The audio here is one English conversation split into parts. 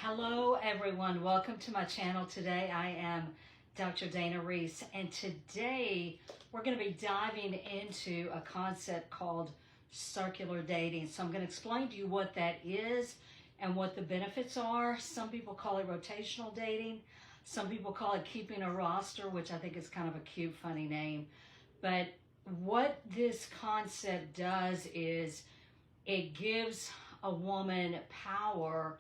Hello everyone, welcome to my channel. Today I am Dr. Dana Reese, and today we're going to be diving into a concept called circular dating. So I'm going to explain to you what that is and what the benefits are. Some people call it rotational dating. Some people call it keeping a roster, which I think is kind of a cute, funny name. But what this concept does is it gives a woman power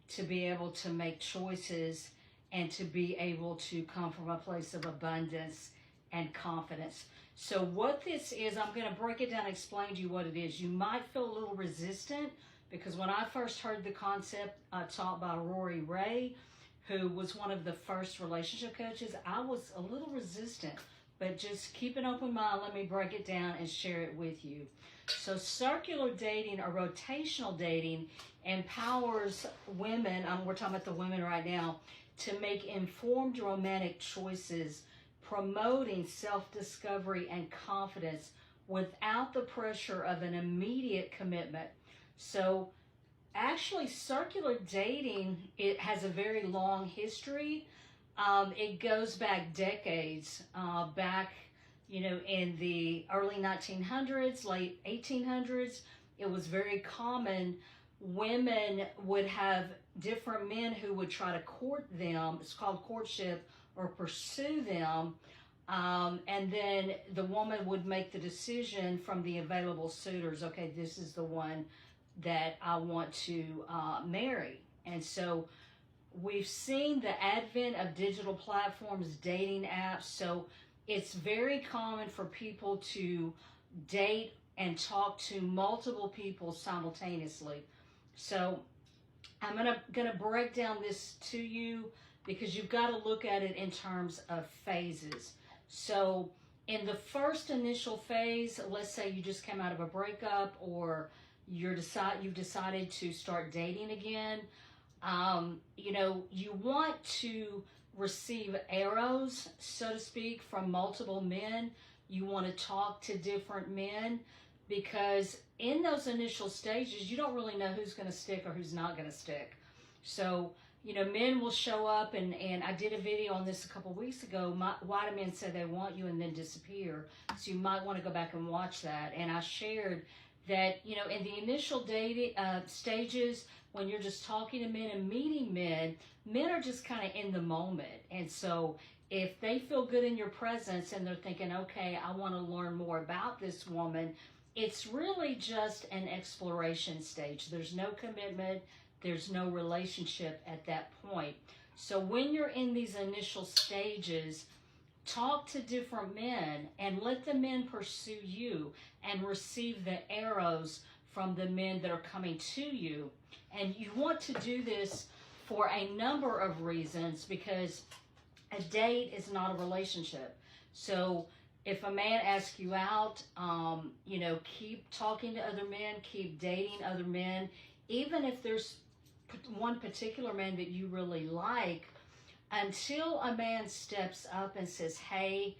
to be able to make choices and to be able to come from a place of abundance and confidence. So what this is, I'm going to break it down and explain to you what it is. You might feel a little resistant because when I first heard the concept taught by Rory Ray, who was one of the first relationship coaches, I was a little resistant. But just keep an open mind. Let me break it down and share it with you. So circular dating or rotational dating empowers women, we're talking about the women right now, to make informed romantic choices, promoting self-discovery and confidence without the pressure of an immediate commitment. So actually circular dating, it has a very long history. It goes back decades, in the early 1900s, late 1800s. It was very common. Women would have different men who would try to court them. It's called courtship, or pursue them. And then the woman would make the decision from the available suitors. Okay, this is the one that I want to marry. And so we've seen the advent of digital platforms, dating apps. So it's very common for people to date and talk to multiple people simultaneously. So I'm gonna break down this to you because you've got to look at it in terms of phases. So in the first initial phase, let's say you just came out of a breakup, or you've decided to start dating again. You want to receive arrows, so to speak, from multiple men. You want to talk to different men because in those initial stages, you don't really know who's going to stick or who's not going to stick. So, men will show up, and I did a video on this a couple weeks ago. Why do men say they want you and then disappear? So you might want to go back and watch that. And I shared that, in the initial dating stages, when you're just talking to men and meeting men, men are just kind of in the moment. And so if they feel good in your presence and they're thinking, okay, I want to learn more about this woman, it's really just an exploration stage. There's no commitment. There's no relationship at that point. So when you're in these initial stages, talk to different men and let the men pursue you and receive the arrows from the men that are coming to you. And you want to do this for a number of reasons, because a date is not a relationship. So if a man asks you out, keep talking to other men, keep dating other men, even if there's one particular man that you really like, until a man steps up and says, hey,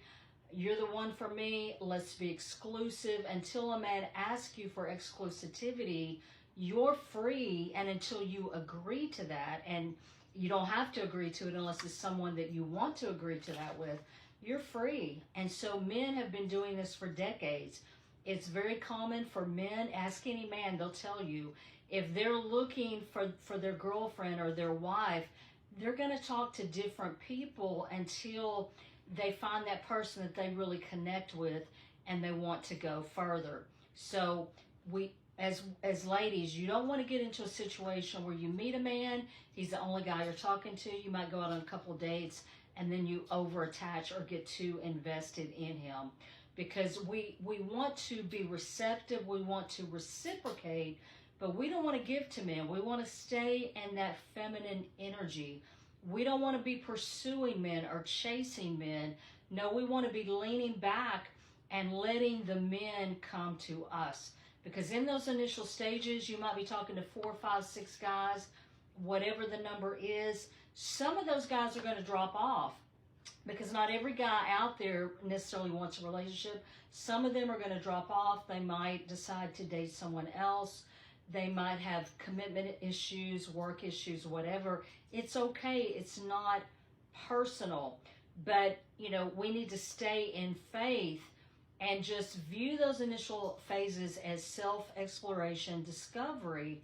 you're the one for me, let's be exclusive. Until a man asks you for exclusivity, you're free. And until you agree to that, and you don't have to agree to it unless it's someone that you want to agree to that with, you're free. And so men have been doing this for decades. It's very common for men. Ask any man, they'll tell you, if they're looking for their girlfriend or their wife, they're going to talk to different people until they find that person that they really connect with and they want to go further. So we, as ladies, you don't want to get into a situation where you meet a man, he's the only guy you're talking to. You might go out on a couple of dates and then you over-attach or get too invested in him. Because we want to be receptive, we want to reciprocate, but we don't want to give to men. We want to stay in that feminine energy. We don't want to be pursuing men or chasing men. No, we want to be leaning back and letting the men come to us. Because in those initial stages, you might be talking to 4, 5, 6 guys, whatever the number is. Some of those guys are going to drop off because not every guy out there necessarily wants a relationship. Some of them are going to drop off. They might decide to date someone else. they might have commitment issues, work issues, whatever. It's okay. It's not personal. But, we need to stay in faith and just view those initial phases as self-exploration, discovery,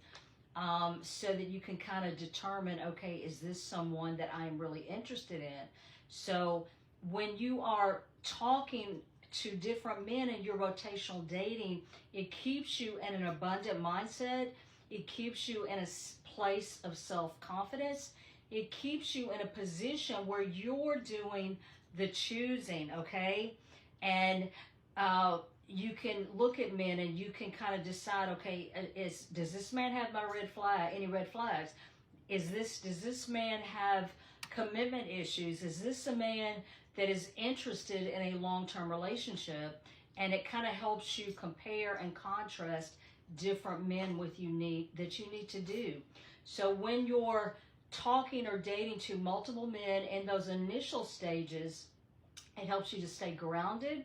so that you can kind of determine, okay, is this someone that I'm really interested in? So when you are talking to different men in your rotational dating, it keeps you in an abundant mindset. It keeps you in a place of self-confidence. It keeps you in a position where you're doing the choosing, okay? And you can look at men and you can kind of decide, okay, does this man have any red flags? Does this man have commitment issues? Is this a man that is interested in a long-term relationship? And it kind of helps you compare and contrast different men that you need to do. So when you're talking or dating to multiple men in those initial stages, it helps you to stay grounded.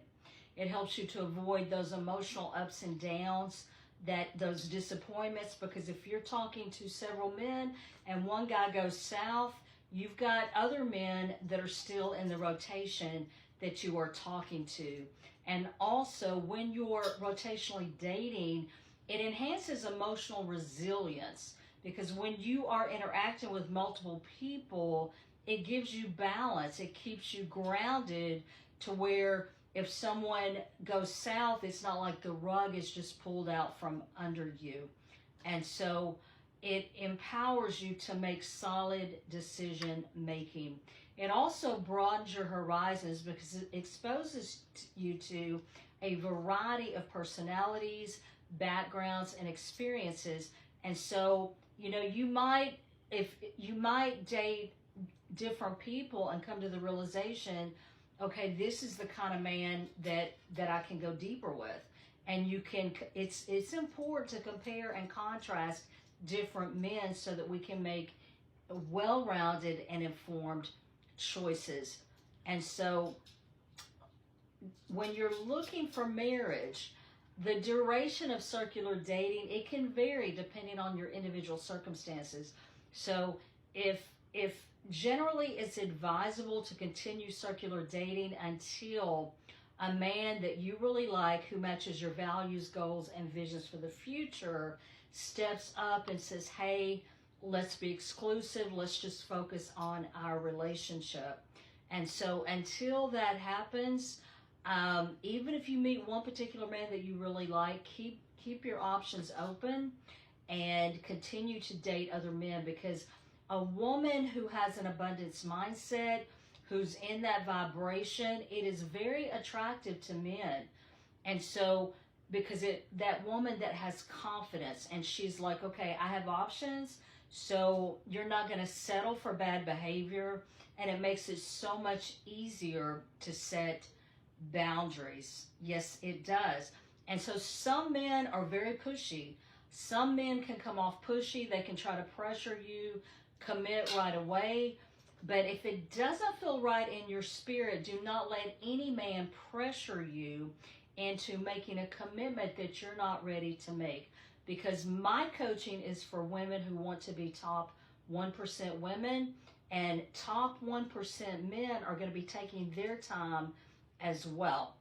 It helps you to avoid those emotional ups and downs, those disappointments, because if you're talking to several men and one guy goes south, you've got other men that are still in the rotation that you are talking to. And also, when you're rotationally dating, it enhances emotional resilience, because when you are interacting with multiple people, it gives you balance. It keeps you grounded to where if someone goes south, it's not like the rug is just pulled out from under you. And so it empowers you to make solid decision making. It also broadens your horizons because it exposes you to a variety of personalities, backgrounds, and experiences. And so, you might date different people and come to the realization, okay, this is the kind of man that I can go deeper with. And it's important to compare and contrast different men so that we can make well-rounded and informed choices. And so when you're looking for marriage, the duration of circular dating, it can vary depending on your individual circumstances. So if generally it's advisable to continue circular dating until a man that you really like, who matches your values, goals, and visions for the future, steps up and says, hey, let's be exclusive. Let's just focus on our relationship. And so until that happens, even if you meet one particular man that you really like, keep your options open and continue to date other men, because a woman who has an abundance mindset, who's in that vibration, it is very attractive to men. And so, because that woman that has confidence, and she's like, okay, I have options, so you're not going to settle for bad behavior, and it makes it so much easier to set boundaries. Yes, it does. And so some men are very pushy. Some men can come off pushy. They can try to pressure you, commit right away. But if it doesn't feel right in your spirit, do not let any man pressure you into making a commitment that you're not ready to make. Because my coaching is for women who want to be top 1% women, and top 1% men are going to be taking their time as well.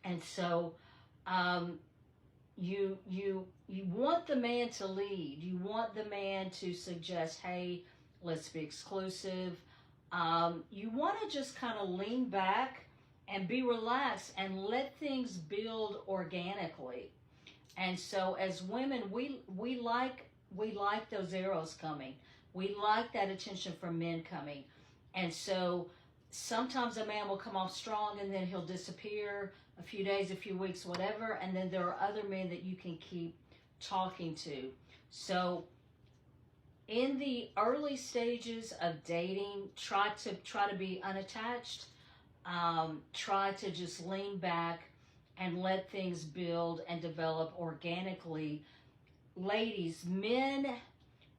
And so you want the man to lead. You want the man to suggest, hey, let's be exclusive. You want to just kind of lean back and be relaxed and let things build organically. And so as women, we like those arrows coming. We like that attention from men coming. And so sometimes a man will come off strong and then he'll disappear a few days, a few weeks, whatever. And then there are other men that you can keep talking to. So in the early stages of dating, try to be unattached. Try to just lean back and let things build and develop organically. Ladies, men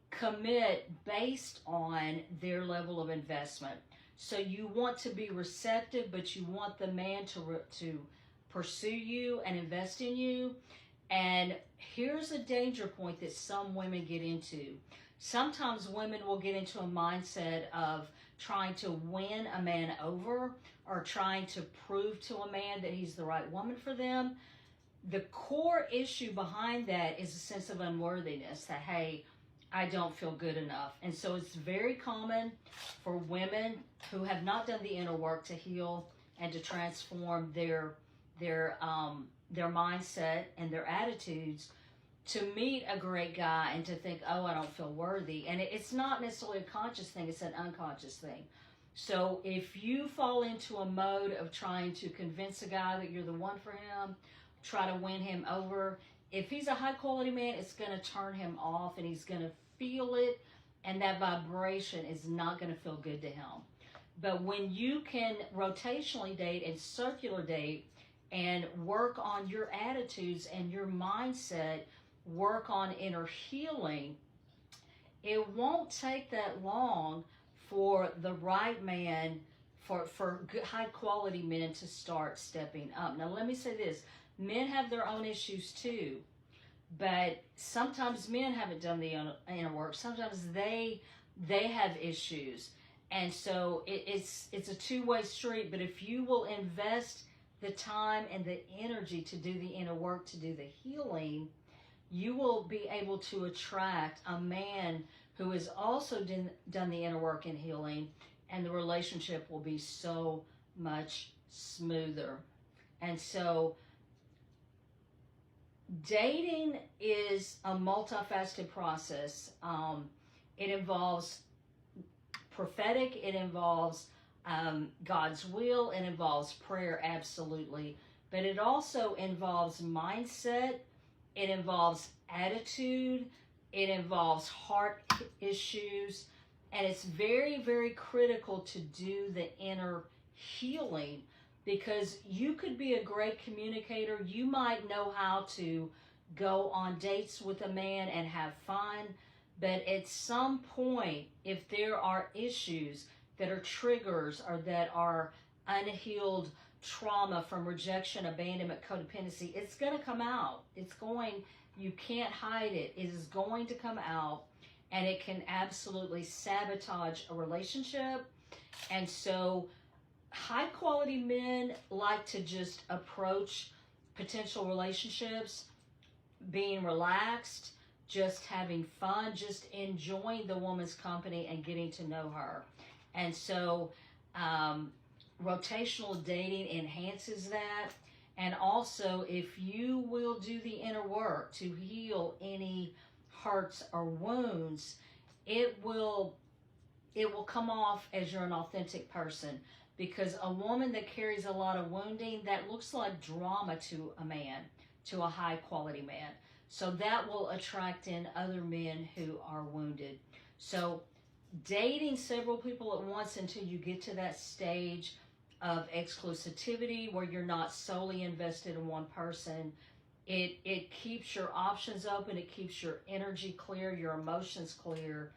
commit based on their level of investment. So you want to be receptive, but you want the man to pursue you and invest in you. And here's a danger point that some women get into. Sometimes women will get into a mindset of trying to win a man over or trying to prove to a man that he's the right woman for them. The core issue behind that is a sense of unworthiness, that, hey, I don't feel good enough. And so it's very common for women who have not done the inner work to heal and to transform their mindset and their attitudes to meet a great guy and to think, oh, I don't feel worthy. And it's not necessarily a conscious thing, it's an unconscious thing. So if you fall into a mode of trying to convince a guy that you're the one for him, try to win him over, if he's a high quality man, it's going to turn him off and he's going to feel it, and that vibration is not going to feel good to him. But when you can rotationally date and circular date and work on your attitudes and your mindset, work on inner healing, it won't take that long for the right man, for good, high quality men to start stepping up. Now let me say this, men have their own issues too, but sometimes men haven't done the inner work. Sometimes they have issues, and so it's a two-way street. But if you will invest the time and the energy to do the inner work, to do the healing, you will be able to attract a man who has also done the inner work and healing, and the relationship will be so much smoother. And so dating is a multifaceted process. It involves prophetic, it involves God's will, it involves prayer, absolutely. But it also involves mindset, it involves attitude, it involves heart issues, and it's very, very critical to do the inner healing, because you could be a great communicator. You might know how to go on dates with a man and have fun, but at some point, if there are issues that are triggers or that are unhealed trauma from rejection, abandonment, codependency, it's going to come out. You can't hide it. It is going to come out, and it can absolutely sabotage a relationship. And so high quality men like to just approach potential relationships being relaxed, just having fun, just enjoying the woman's company and getting to know her. And so rotational dating enhances that. And also, if you will do the inner work to heal any hurts or wounds, it will come off as you're an authentic person. Because a woman that carries a lot of wounding, that looks like drama to a man, to a high quality man. So that will attract in other men who are wounded. So dating several people at once until you get to that stage of exclusivity where you're not solely invested in one person, it keeps your options open, it keeps your energy clear, your emotions clear,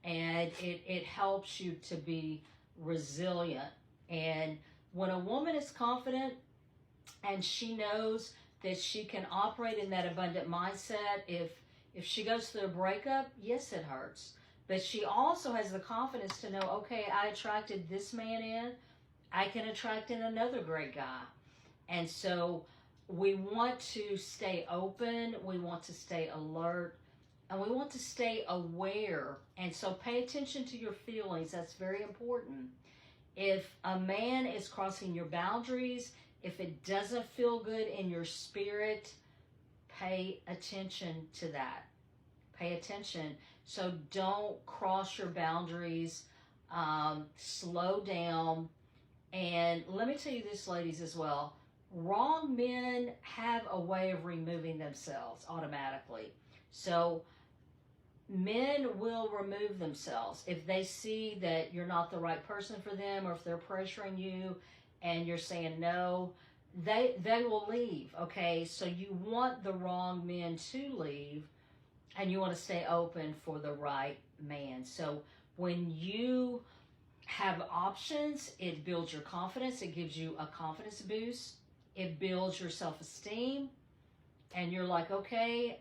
and it helps you to be resilient. And when a woman is confident and she knows that she can operate in that abundant mindset, if she goes through a breakup, yes, it hurts. But she also has the confidence to know, okay, I attracted this man in, I can attract in another great guy. And so we want to stay open, we want to stay alert, and we want to stay aware. And so pay attention to your feelings. That's very important. If a man is crossing your boundaries, if it doesn't feel good in your spirit, pay attention to that. Pay attention. So don't cross your boundaries. Slow down. And let me tell you this, ladies, as well. Wrong men have a way of removing themselves automatically. So men will remove themselves if they see that you're not the right person for them, or if they're pressuring you and you're saying no, they will leave. Okay, so you want the wrong men to leave, and you want to stay open for the right man. So when you have options, it builds your confidence, it gives you a confidence boost, it builds your self-esteem, and you're like, okay,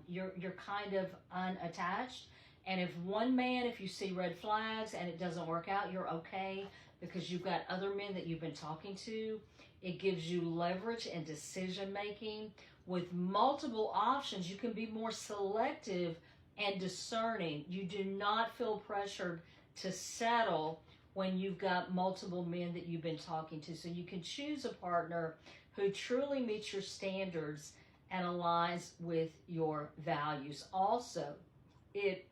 you're kind of unattached. And if one man, if you see red flags and it doesn't work out, you're okay because you've got other men that you've been talking to. It gives you leverage and decision making. With multiple options, you can be more selective and discerning. You do not feel pressured to settle when you've got multiple men that you've been talking to. So you can choose a partner who truly meets your standards and aligns with your values. Also, it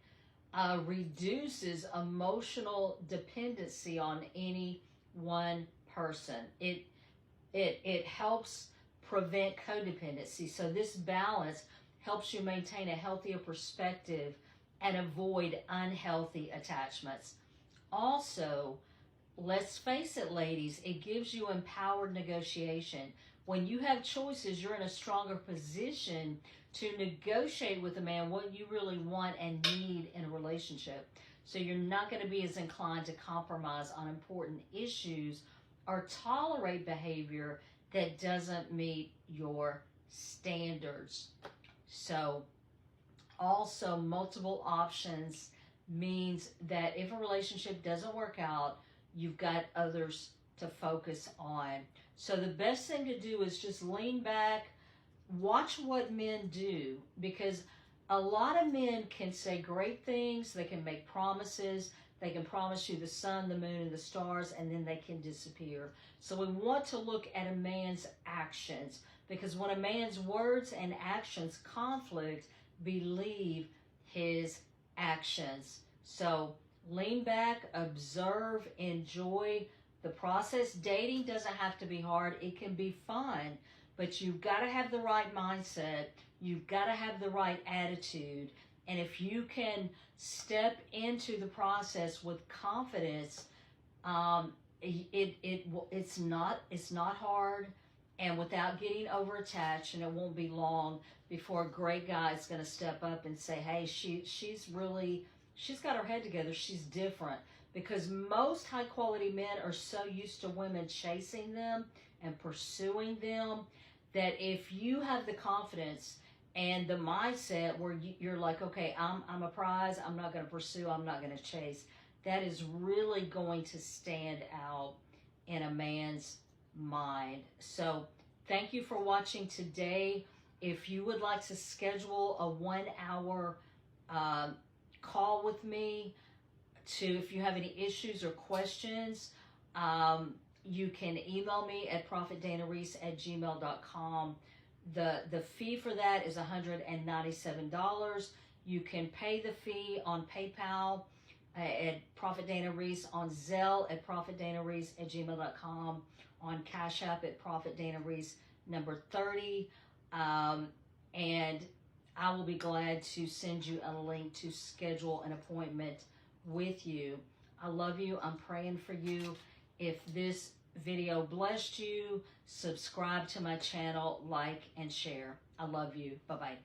reduces emotional dependency on any one person. It helps prevent codependency. So this balance helps you maintain a healthier perspective and avoid unhealthy attachments. Also, let's face it, ladies, it gives you empowered negotiation. When you have choices, you're in a stronger position to negotiate with a man what you really want and need in a relationship. So you're not going to be as inclined to compromise on important issues or tolerate behavior that doesn't meet your standards. So also, multiple options means that if a relationship doesn't work out, you've got others to focus on. So the best thing to do is just lean back, watch what men do, because a lot of men can say great things, they can make promises, they can promise you the sun, the moon, and the stars, and then they can disappear. So we want to look at a man's actions, because when a man's words and actions conflict, believe his actions. So lean back, observe, enjoy the process. Dating doesn't have to be hard. It can be fun, but you've got to have the right mindset. You've got to have the right attitude. And if you can step into the process with confidence, it's not hard, and without getting overattached, and it won't be long before a great guy is going to step up and say, hey, she's got her head together. She's different. Because most high quality men are so used to women chasing them and pursuing them that if you have the confidence and the mindset where you're like, okay, I'm a prize, I'm not going to pursue, I'm not going to chase, that is really going to stand out in a man's mind. So thank you for watching today. If you would like to schedule a 1 hour call with me, if you have any issues or questions, you can email me at prophetdanareese@gmail.com. The fee for that is $197. You can pay the fee on PayPal at Prophet Dana Reese, on Zelle at prophetdanareese@gmail.com, on Cash App at Prophet Dana Reese number 30. And I will be glad to send you a link to schedule an appointment with you. I love you. I'm praying for you. If this video blessed you, subscribe to my channel, like, and share. I love you. Bye-bye.